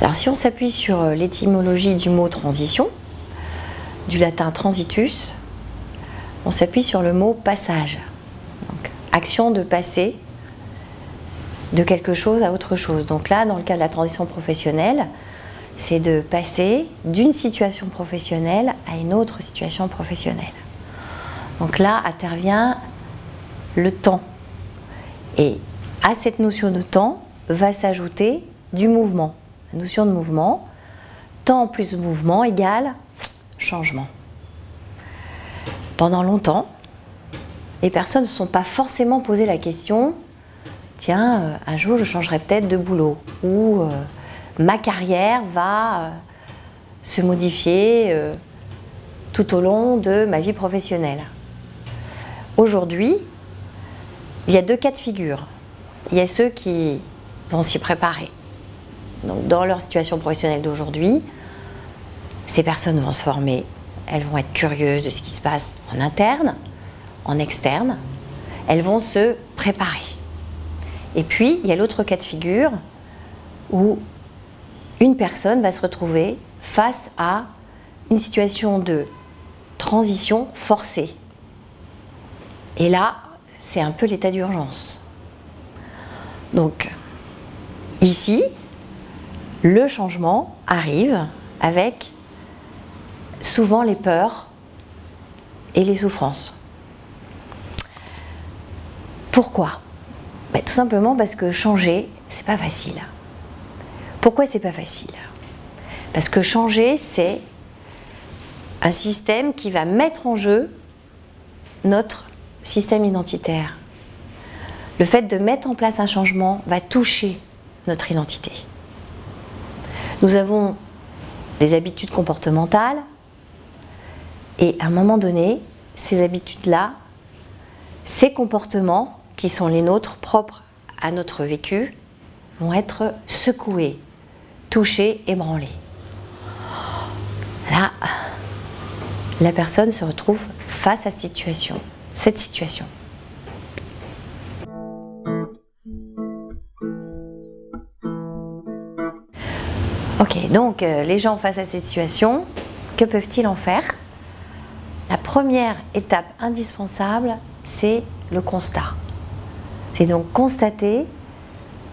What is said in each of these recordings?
Alors si on s'appuie sur l'étymologie du mot transition, du latin transitus, on s'appuie sur le mot passage. Donc, action de passer de quelque chose à autre chose. Donc là, dans le cas de la transition professionnelle, c'est de passer d'une situation professionnelle à une autre situation professionnelle. Donc là intervient le temps. Et à cette notion de temps va s'ajouter du mouvement. La notion de mouvement, temps plus mouvement égale changement. Pendant longtemps, les personnes ne se sont pas forcément posé la question « Tiens, un jour je changerai peut-être de boulot » ou ma carrière va se modifier tout au long de ma vie professionnelle. Aujourd'hui, il y a deux cas de figure. Il y a ceux qui vont s'y préparer. Donc, dans leur situation professionnelle d'aujourd'hui, ces personnes vont se former, elles vont être curieuses de ce qui se passe en interne, en externe, elles vont se préparer. Et puis, il y a l'autre cas de figure où une personne va se retrouver face à une situation de transition forcée. Et là, c'est un peu l'état d'urgence. Donc, ici, le changement arrive avec souvent les peurs et les souffrances. Pourquoi? Tout simplement parce que changer, c'est pas facile. Pourquoi c'est pas facile? Parce que changer, c'est un système qui va mettre en jeu notre système identitaire. Le fait de mettre en place un changement va toucher notre identité. Nous avons des habitudes comportementales et à un moment donné, ces habitudes-là, ces comportements qui sont les nôtres, propres à notre vécu, vont être secoués, touchés, ébranlés. Là, la personne se retrouve face à cette situation. Ok, donc les gens face à cette situation, que peuvent-ils en faire? La première étape indispensable, c'est le constat. C'est donc constater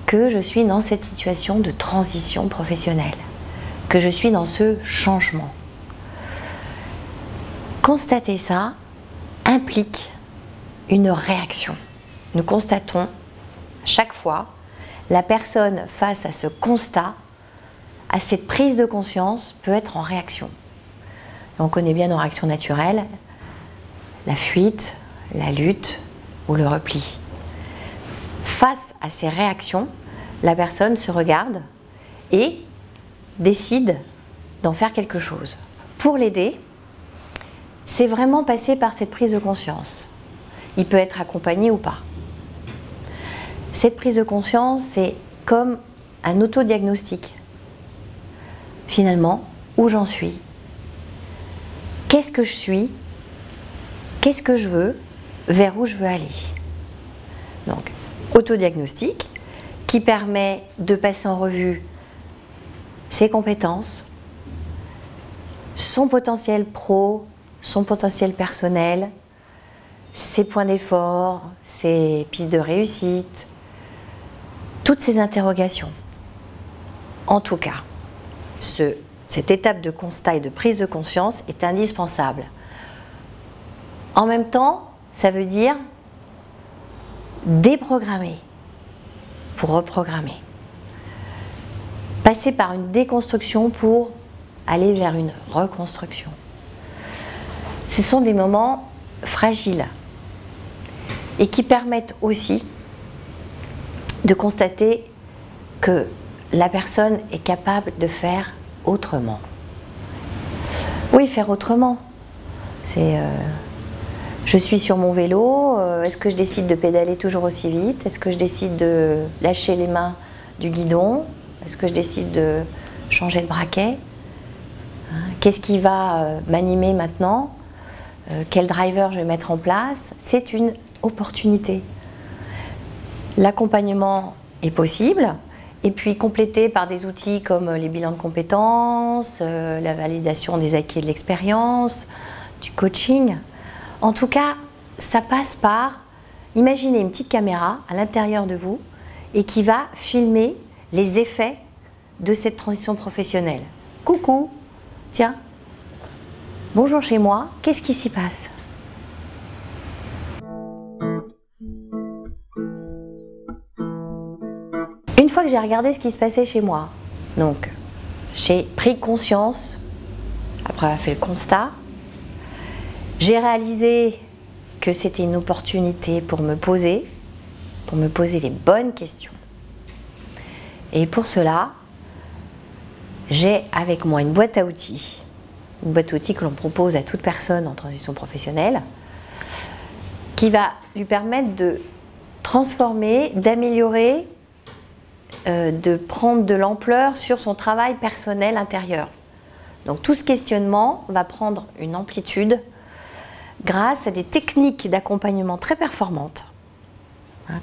que je suis dans cette situation de transition professionnelle, que je suis dans ce changement. Constater ça implique une réaction. Nous constatons chaque fois la personne face à ce constat, à cette prise de conscience, peut être en réaction. On connaît bien nos réactions naturelles, la fuite, la lutte ou le repli. Face à ces réactions, la personne se regarde et décide d'en faire quelque chose. Pour l'aider, c'est vraiment passer par cette prise de conscience. Il peut être accompagné ou pas. Cette prise de conscience, c'est comme un autodiagnostic. Finalement, où j'en suis? Qu'est-ce que je suis? Qu'est-ce que je veux? Vers où je veux aller? Donc, autodiagnostic qui permet de passer en revue ses compétences, son potentiel pro, son potentiel personnel, ses points d'effort, ses pistes de réussite, toutes ces interrogations. En tout cas, cette étape de constat et de prise de conscience est indispensable. En même temps, ça veut dire déprogrammer pour reprogrammer. Passer par une déconstruction pour aller vers une reconstruction. Ce sont des moments fragiles et qui permettent aussi de constater que la personne est capable de faire autrement. Oui, faire autrement. C'est je suis sur mon vélo, est-ce que je décide de pédaler toujours aussi vite? Est-ce que je décide de lâcher les mains du guidon? Est-ce que je décide de changer de braquet? Qu'est-ce qui va m'animer maintenant? Quel driver je vais mettre en place? C'est une opportunité. L'accompagnement est possible et puis complété par des outils comme les bilans de compétences, la validation des acquis et de l'expérience, du coaching. En tout cas, ça passe par imaginer une petite caméra à l'intérieur de vous et qui va filmer les effets de cette transition professionnelle. Coucou, tiens, bonjour chez moi, qu'est-ce qui s'y passe ? Une fois que j'ai regardé ce qui se passait chez moi, donc j'ai pris conscience, après avoir fait le constat, j'ai réalisé que c'était une opportunité pour me poser les bonnes questions. Et pour cela, j'ai avec moi une boîte à outils que l'on propose à toute personne en transition professionnelle, qui va lui permettre de transformer, d'améliorer, de prendre de l'ampleur sur son travail personnel intérieur. Donc tout ce questionnement va prendre une amplitude grâce à des techniques d'accompagnement très performantes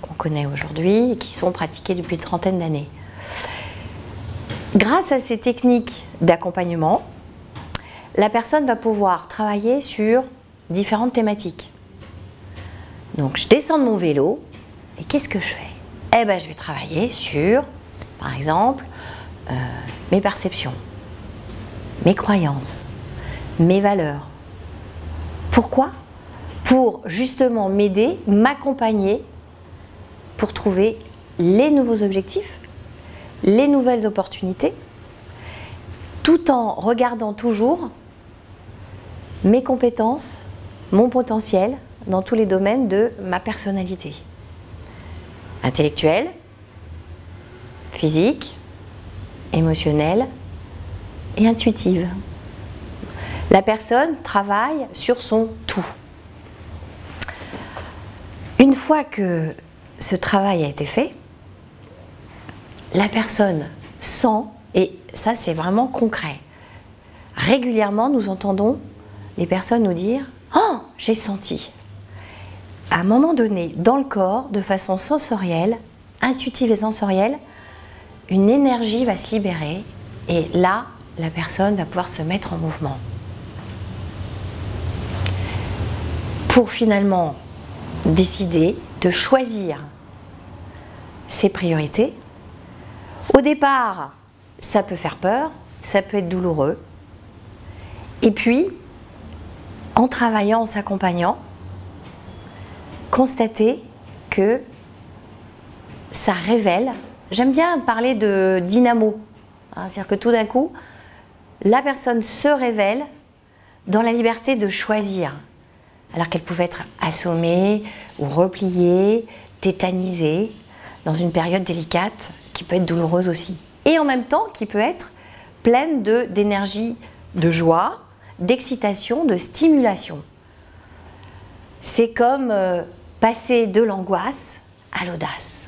qu'on connaît aujourd'hui et qui sont pratiquées depuis une trentaine d'années. Grâce à ces techniques d'accompagnement, la personne va pouvoir travailler sur différentes thématiques. Donc je descends de mon vélo et qu'est-ce que je fais ? Eh bien je vais travailler sur, par exemple, mes perceptions, mes croyances, mes valeurs. Pourquoi ? Pour justement m'aider, m'accompagner pour trouver les nouveaux objectifs, les nouvelles opportunités, tout en regardant toujours mes compétences, mon potentiel dans tous les domaines de ma personnalité. Intellectuelle, physique, émotionnelle et intuitive. La personne travaille sur son tout. Une fois que ce travail a été fait, la personne sent, et ça c'est vraiment concret, régulièrement nous entendons les personnes nous dire « Oh, j'ai senti !» À un moment donné, dans le corps, de façon sensorielle, intuitive et sensorielle, une énergie va se libérer et là, la personne va pouvoir se mettre en mouvement. Pour finalement décider de choisir ses priorités. Au départ, ça peut faire peur, ça peut être douloureux. Et puis, en travaillant, en s'accompagnant, constater que ça révèle, j'aime bien parler de dynamo, c'est-à-dire que tout d'un coup, la personne se révèle dans la liberté de choisir, alors qu'elle pouvait être assommée ou repliée, tétanisée, dans une période délicate qui peut être douloureuse aussi. Et en même temps, qui peut être pleine d'énergie, de joie, d'excitation, de stimulation. C'est comme passer de l'angoisse à l'audace.